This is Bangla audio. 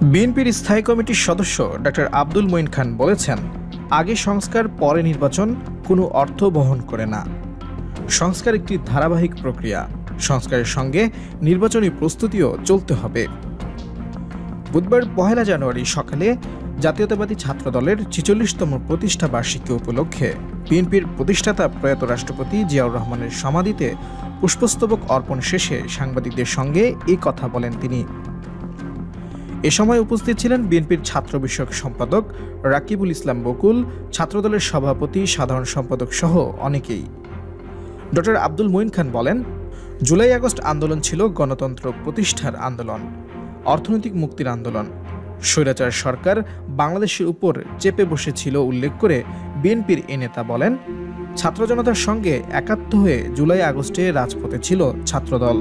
বিএনপির স্থায়ী কমিটির সদস্য ডক্টর আব্দুল মঈন খান বলেছেন, আগে সংস্কার পরে নির্বাচন কোনো অর্থ বহন করে না। সংস্কার একটি ধারাবাহিক প্রক্রিয়া, সংস্কারের সঙ্গে নির্বাচনী প্রস্তুতিও চলতে হবে। বুধবার ১ জানুয়ারি সকালে জাতীয়তাবাদী ছাত্রদলের ৪৬তম প্রতিষ্ঠা বার্ষিকী উপলক্ষে বিএনপির প্রতিষ্ঠাতা প্রয়াত রাষ্ট্রপতি জিয়াউর রহমানের সমাধিতে পুষ্পস্তবক অর্পণ শেষে সাংবাদিকদের সঙ্গে এই কথা বলেন তিনি। এ সময় উপস্থিত ছিলেন বিএনপির ছাত্র বিষয়ক সম্পাদক রাকিবুল ইসলাম বকুল, ছাত্রদলের সভাপতি, সাধারণ সম্পাদক সহ অনেকেই। ডক্টর আব্দুল মঈন খান বলেন, জুলাই আগস্ট আন্দোলন ছিল গণতন্ত্র প্রতিষ্ঠার আন্দোলন, অর্থনৈতিক মুক্তির আন্দোলন। স্বৈরাচার সরকার বাংলাদেশের উপর চেপে বসেছিল উল্লেখ করে বিএনপির এ নেতা বলেন, ছাত্র জনতার সঙ্গে একাত্ম হয়ে জুলাই আগস্টে রাজপথে ছিল ছাত্রদল।